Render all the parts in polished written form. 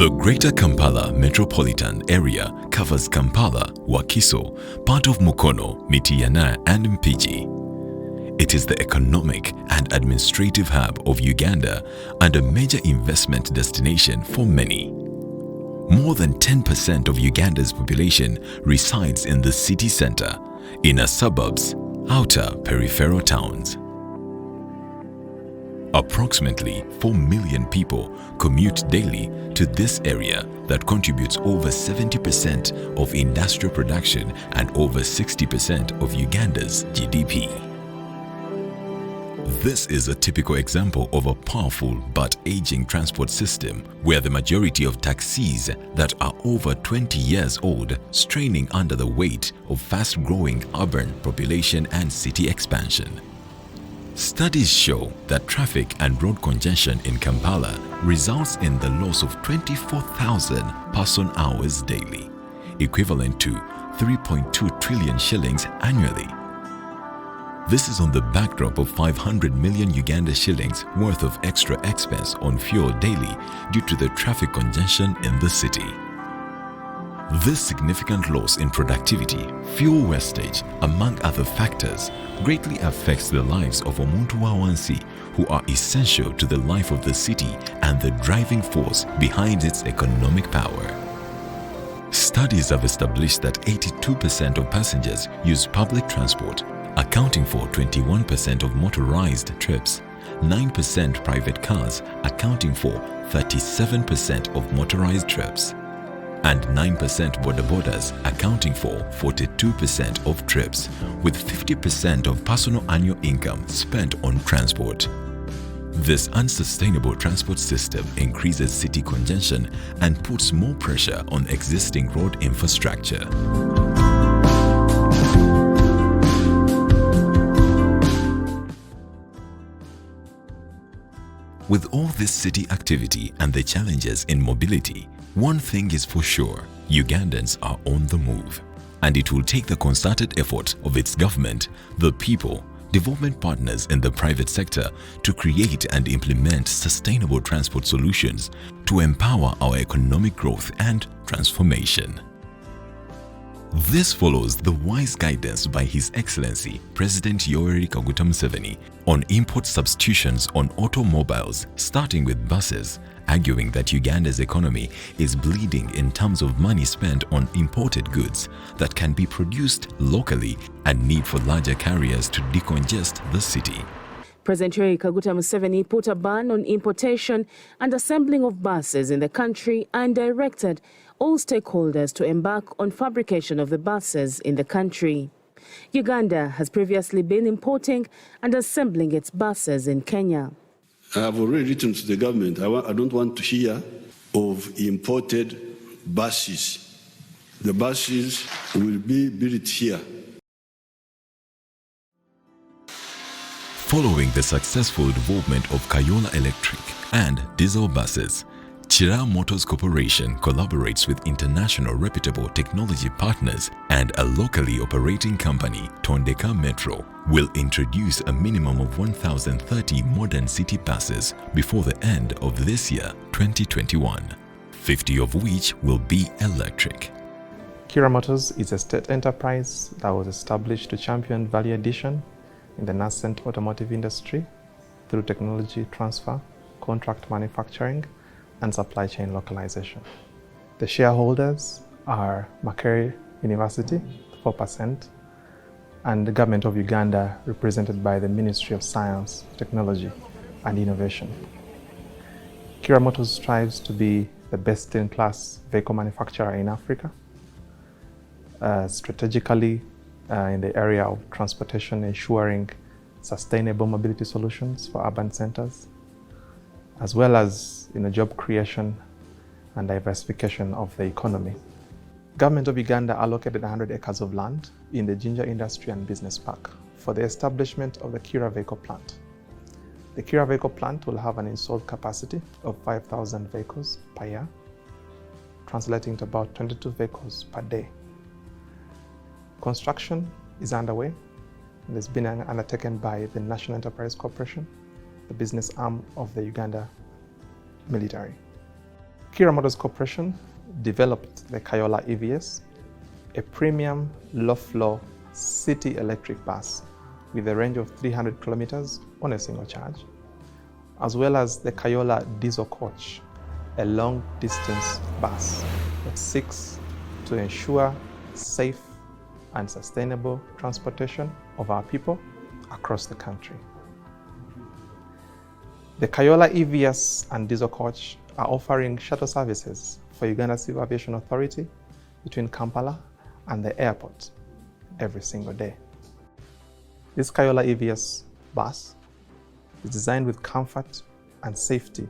The Greater Kampala Metropolitan Area covers Kampala, Wakiso, part of Mukono, Mityana and Mpigi. It is the economic and administrative hub of Uganda and a major investment destination for many. More than 10% of Uganda's population resides in the city center, inner suburbs, outer peripheral towns. Approximately 4 million people commute daily to this area that contributes over 70% of industrial production and over 60% of Uganda's GDP. This is a typical example of a powerful but aging transport system where the majority of taxis that are over 20 years old straining under the weight of fast-growing urban population and city expansion. Studies show that traffic and road congestion in Kampala results in the loss of 24,000 person-hours daily, equivalent to 3.2 trillion shillings annually. This is on the backdrop of 500 million Uganda shillings worth of extra expense on fuel daily due to the traffic congestion in the city. This significant loss in productivity, fuel wastage, among other factors, greatly affects the lives of Omuntu Wawansi, who are essential to the life of the city and the driving force behind its economic power. Studies have established that 82% of passengers use public transport, accounting for 21% of motorized trips, 9% private cars accounting for 37% of motorized trips, and 9% border borders accounting for 42% of trips, with 50% of personal annual income spent on transport. This unsustainable transport system increases city congestion and puts more pressure on existing road infrastructure. With all this city activity and the challenges in mobility, one thing is for sure, Ugandans are on the move. And it will take the concerted effort of its government, the people, development partners in the private sector to create and implement sustainable transport solutions to empower our economic growth and transformation. This follows the wise guidance by His Excellency President Yoweri Kaguta Museveni on import substitutions on automobiles, starting with buses, arguing that Uganda's economy is bleeding in terms of money spent on imported goods that can be produced locally and need for larger carriers to decongest the city. President Yoweri Kaguta Museveni put a ban on importation and assembling of buses in the country and directed all stakeholders to embark on fabrication of the buses in the country. Uganda has previously been importing and assembling its buses in Kenya. I have already written to the government. I don't want to hear of imported buses. The buses will be built here. Following the successful development of Kayola electric and diesel buses, Chira Motors Corporation collaborates with international reputable technology partners, and a locally operating company, Tondeca Metro, will introduce a minimum of 1,030 modern city buses before the end of this year, 2021, 50 of which will be electric. Chira Motors is a state enterprise that was established to champion value addition in the nascent automotive industry through technology transfer, contract manufacturing, and supply chain localization. The shareholders are Makerere University, 4%, and the Government of Uganda, represented by the Ministry of Science, Technology, and Innovation. Chira Motors strives to be the best-in-class vehicle manufacturer in Africa, strategically in the area of transportation, ensuring sustainable mobility solutions for urban centers, as well as job creation and diversification of the economy. Government of Uganda allocated 100 acres of land in the Ginger Industry and Business Park for the establishment of the Chira Vehicle Plant. The Chira Vehicle Plant will have an installed capacity of 5,000 vehicles per year, translating to about 22 vehicles per day. Construction is underway and has been undertaken by the National Enterprise Corporation, the business arm of the Uganda military. Kira Motors Corporation developed the Kayola EVS, a premium low-floor city electric bus with a range of 300 kilometers on a single charge, as well as the Kayola Diesel Coach, a long-distance bus that seeks to ensure safe and sustainable transportation of our people across the country. The Kayola EVS and Diesel Coach are offering shuttle services for Uganda Civil Aviation Authority between Kampala and the airport every single day. This Kayola EVS bus is designed with comfort and safety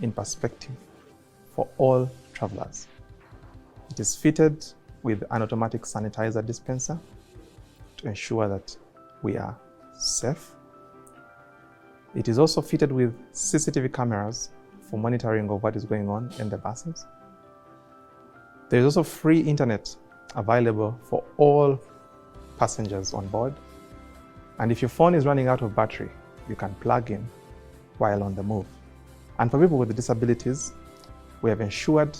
in perspective for all travelers. It is fitted with an automatic sanitizer dispenser to ensure that we are safe. It is also fitted with CCTV cameras for monitoring of what is going on in the buses. There is also free internet available for all passengers on board. And if your phone is running out of battery, you can plug in while on the move. And for people with disabilities, we have ensured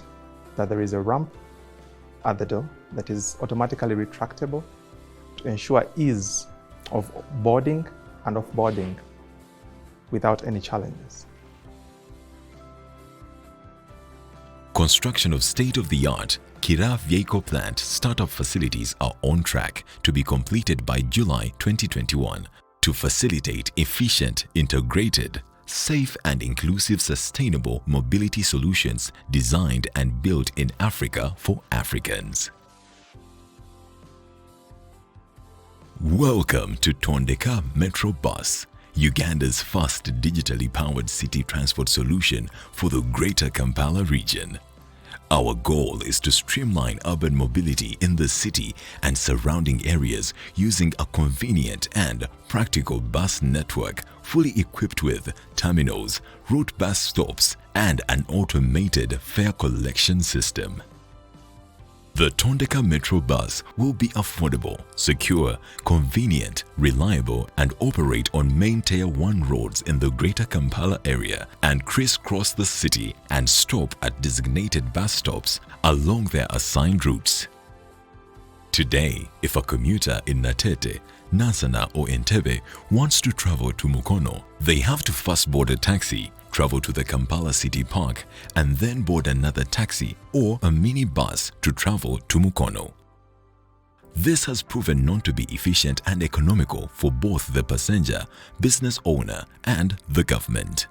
that there is a ramp at the door that is automatically retractable to ensure ease of boarding and offboarding without any challenges. Construction of state-of-the-art Kira vehicle plant startup facilities are on track to be completed by July 2021 to facilitate efficient, integrated, safe and inclusive sustainable mobility solutions designed and built in Africa for Africans. Welcome to Tondeca Metro Bus, Uganda's first digitally powered city transport solution for the greater Kampala region. Our goal is to streamline urban mobility in the city and surrounding areas using a convenient and practical bus network fully equipped with terminals, route bus stops, and an automated fare collection system. The Tondeca Metro Bus will be affordable, secure, convenient, reliable, and operate on main Tier 1 roads in the Greater Kampala area and crisscross the city and stop at designated bus stops along their assigned routes. Today, if a commuter in Natete, Nansana or Entebbe wants to travel to Mukono, they have to first board a taxi, travel to the Kampala City Park, and then board another taxi or a mini bus to travel to Mukono. This has proven not to be efficient and economical for both the passenger, business owner, and the government.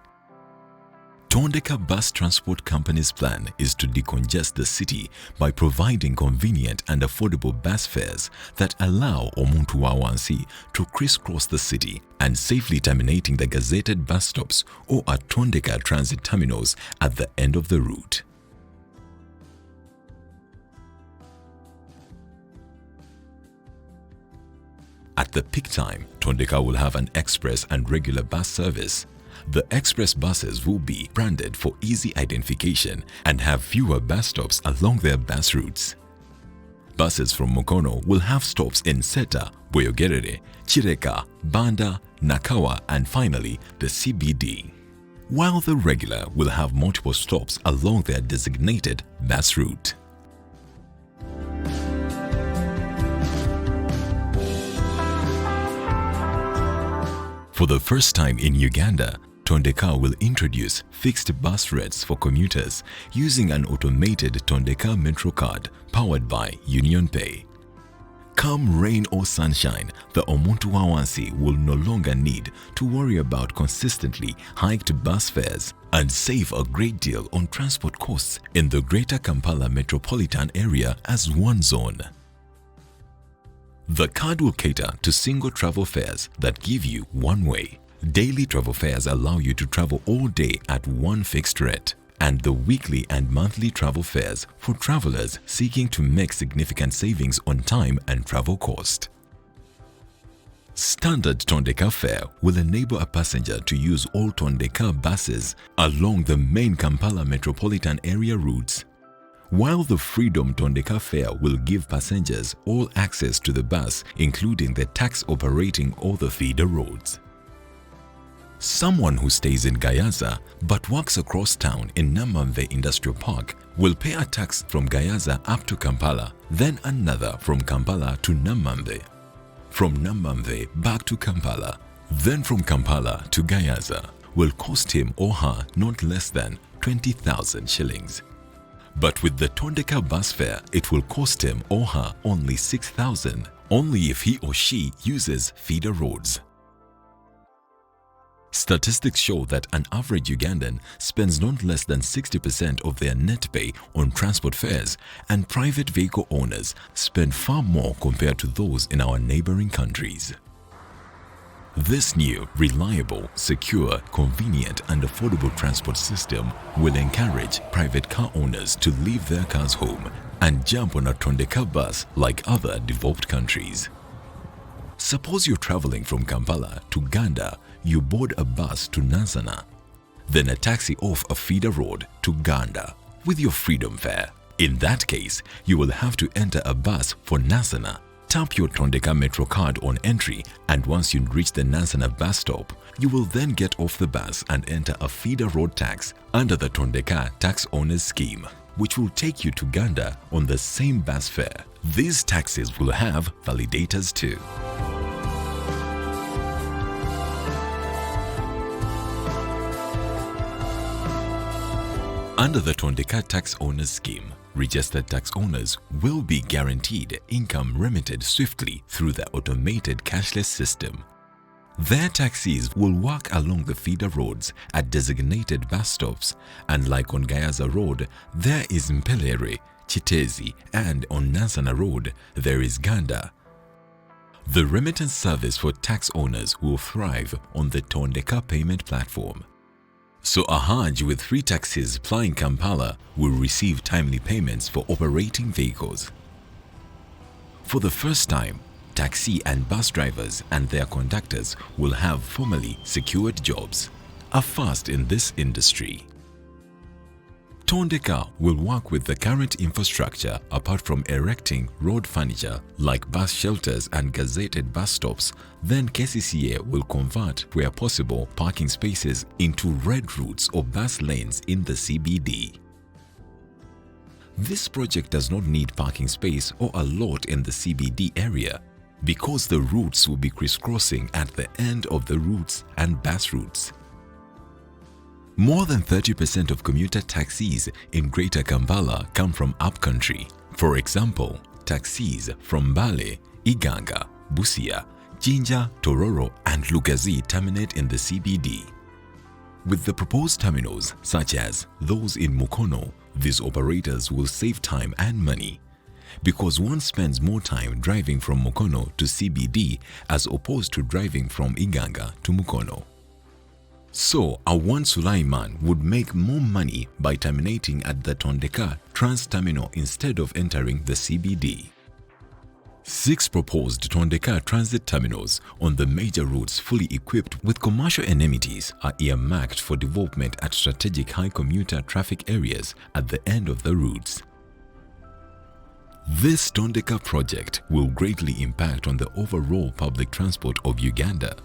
Tondeca Bus Transport Company's plan is to decongest the city by providing convenient and affordable bus fares that allow omuntu wa wansi to crisscross the city and safely terminating the gazetted bus stops or at Tondeca transit terminals at the end of the route. At the peak time, Tondeca will have an express and regular bus service. The express buses will be branded for easy identification and have fewer bus stops along their bus routes. Buses from Mukono will have stops in Seta, Boyogerere, Chireka, Banda, Nakawa, and finally the CBD. While the regular will have multiple stops along their designated bus route. For the first time in Uganda, Tondeca will introduce fixed bus rates for commuters using an automated Tondeca Metro card powered by Union Pay. Come rain or sunshine, the omuntu wa wansi will no longer need to worry about consistently hiked bus fares and save a great deal on transport costs in the Greater Kampala Metropolitan area as one zone. The card will cater to single travel fares that give you one way. Daily travel fares allow you to travel all day at one fixed rate, and the weekly and monthly travel fares for travelers seeking to make significant savings on time and travel cost. Standard Tondeca fare will enable a passenger to use all Tondeca buses along the main Kampala Metropolitan area routes, while the Freedom Tondeca fare will give passengers all access to the bus, including the tax operating all the feeder roads. Someone who stays in Gayaza but works across town in Namamve Industrial Park will pay a tax from Gayaza up to Kampala, then another from Kampala to Namamve, from Namamve back to Kampala, then from Kampala to Gayaza will cost him or her not less than 20,000 shillings. But with the Tondeca bus fare, it will cost him or her only 6,000, only if he or she uses feeder roads. Statistics show that an average Ugandan spends not less than 60% of their net pay on transport fares, and private vehicle owners spend far more compared to those in our neighboring countries. This new, reliable, secure, convenient and affordable transport system will encourage private car owners to leave their cars home and jump on a Tondeca bus like other developed countries. Suppose you're traveling from Kampala to Ganda, you board a bus to Nansana, then a taxi off a feeder road to Ganda with your freedom fare. In that case, you will have to enter a bus for Nansana. Tap your Tondeca Metro card on entry, and once you reach the Nansana bus stop, you will then get off the bus and enter a feeder road tax under the Tondeca Tax Owners Scheme, which will take you to Ganda on the same bus fare. These taxis will have validators too. Under the Tondeca Tax Owners Scheme, registered tax owners will be guaranteed income remitted swiftly through the automated cashless system. Their taxis will work along the feeder roads at designated bus stops, and like on Gayaza Road, there is Mpelere, Chitezi, and on Nansana Road, there is Ganda. The remittance service for tax owners will thrive on the Tondeca payment platform. So a Hajj with 3 taxis plying Kampala will receive timely payments for operating vehicles. For the first time, taxi and bus drivers and their conductors will have formally secured jobs, a first in this industry. Tondeca will work with the current infrastructure apart from erecting road furniture like bus shelters and gazetted bus stops. Then KCCA will convert, where possible, parking spaces into red routes or bus lanes in the CBD. This project does not need parking space or a lot in the CBD area because the routes will be crisscrossing at the end of the routes and bus routes. More than 30% of commuter taxis in Greater Kampala come from upcountry. For example, taxis from Mbale, Iganga, Busia, Jinja, Tororo and Lugazi terminate in the CBD. With the proposed terminals, such as those in Mukono, these operators will save time and money, because one spends more time driving from Mukono to CBD as opposed to driving from Iganga to Mukono. So, Awan Sulaiman would make more money by terminating at the Tondeca Trans Terminal instead of entering the CBD. 6 proposed Tondeca transit terminals on the major routes fully equipped with commercial amenities are earmarked for development at strategic high commuter traffic areas at the end of the routes. This Tondeca project will greatly impact on the overall public transport of Uganda.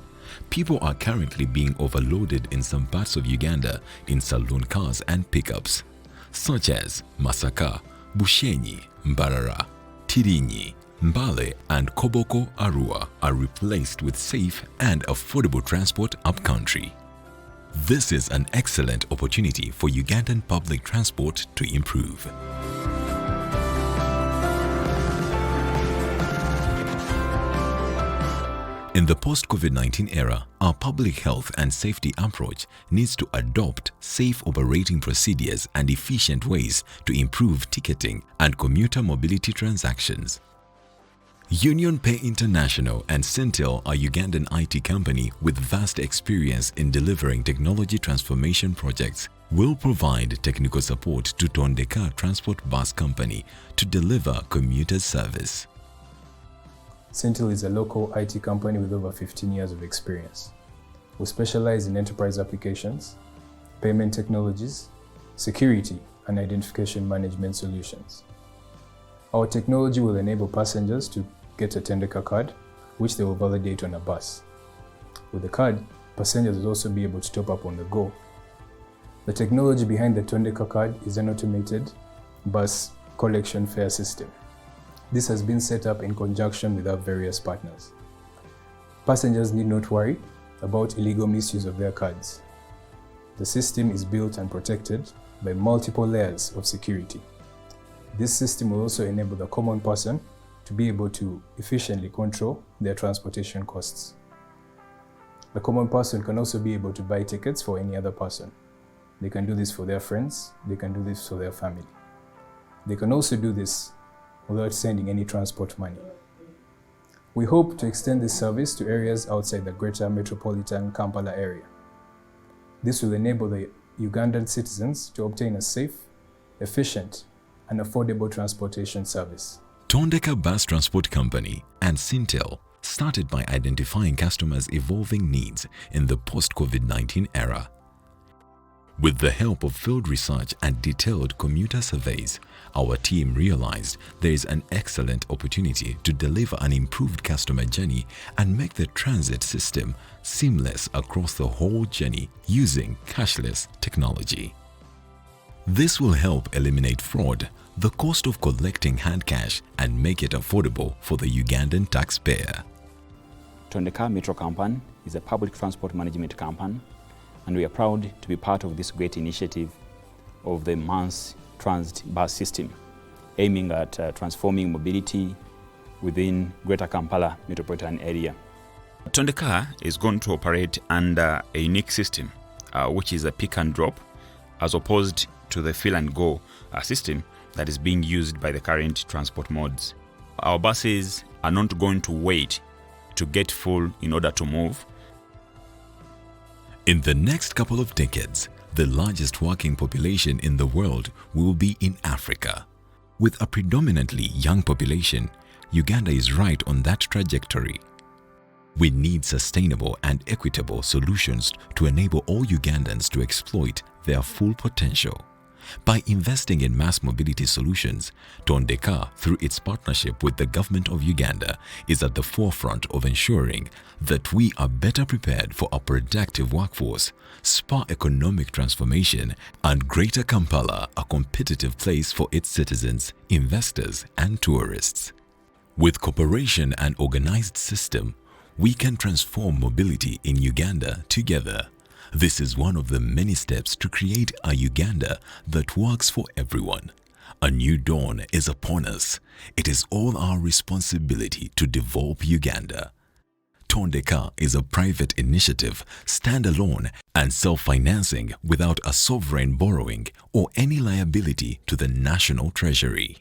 People are currently being overloaded in some parts of Uganda in saloon cars and pickups, such as Masaka, Bushenyi, Mbarara, Tirinyi, Mbale and Koboko Arua are replaced with safe and affordable transport upcountry. This is an excellent opportunity for Ugandan public transport to improve. In the post-COVID-19 era, our public health and safety approach needs to adopt safe operating procedures and efficient ways to improve ticketing and commuter mobility transactions. Union Pay International and Centel are Ugandan IT company with vast experience in delivering technology transformation projects, will provide technical support to Tondeca Transport Bus Company to deliver commuter service. Centel is a local IT company with over 15 years of experience. We specialize in enterprise applications, payment technologies, security, and identification management solutions. Our technology will enable passengers to get a Tondeca card, which they will validate on a bus. With the card, passengers will also be able to top up on the go. The technology behind the Tondeca card is an automated bus collection fare system. This has been set up in conjunction with our various partners. Passengers need not worry about illegal misuse of their cards. The system is built and protected by multiple layers of security. This system will also enable the common person to be able to efficiently control their transportation costs. The common person can also be able to buy tickets for any other person. They can do this for their friends, they can do this for their family. They can also do this without sending any transport money. We hope to extend this service to areas outside the Greater Metropolitan Kampala area. This will enable the Ugandan citizens to obtain a safe, efficient, and affordable transportation service. Tondeca Bus Transport Company and Sintel started by identifying customers' evolving needs in the post-COVID-19 era. With the help of field research and detailed commuter surveys, our team realized there is an excellent opportunity to deliver an improved customer journey and make the transit system seamless across the whole journey using cashless technology. This will help eliminate fraud, the cost of collecting hand cash, and make it affordable for the Ugandan taxpayer. Tondeca Metro Company is a public transport management company, and we are proud to be part of this great initiative of the mass transit bus system, aiming at transforming mobility within Greater Kampala Metropolitan area. Tondeca is going to operate under a unique system, which is a pick and drop, as opposed to the fill and go system that is being used by the current transport modes. Our buses are not going to wait to get full in order to move. In the next couple of decades, the largest working population in the world will be in Africa. With a predominantly young population, Uganda is right on that trajectory. We need sustainable and equitable solutions to enable all Ugandans to exploit their full potential. By investing in mass mobility solutions, Tondeca, through its partnership with the government of Uganda, is at the forefront of ensuring that we are better prepared for a productive workforce, spur economic transformation, and Greater Kampala a competitive place for its citizens, investors, and tourists. With cooperation and organized system, we can transform mobility in Uganda together. This is one of the many steps to create a Uganda that works for everyone. A new dawn is upon us. It is all our responsibility to develop Uganda. Tondeca is a private initiative, standalone and self-financing without a sovereign borrowing or any liability to the national treasury.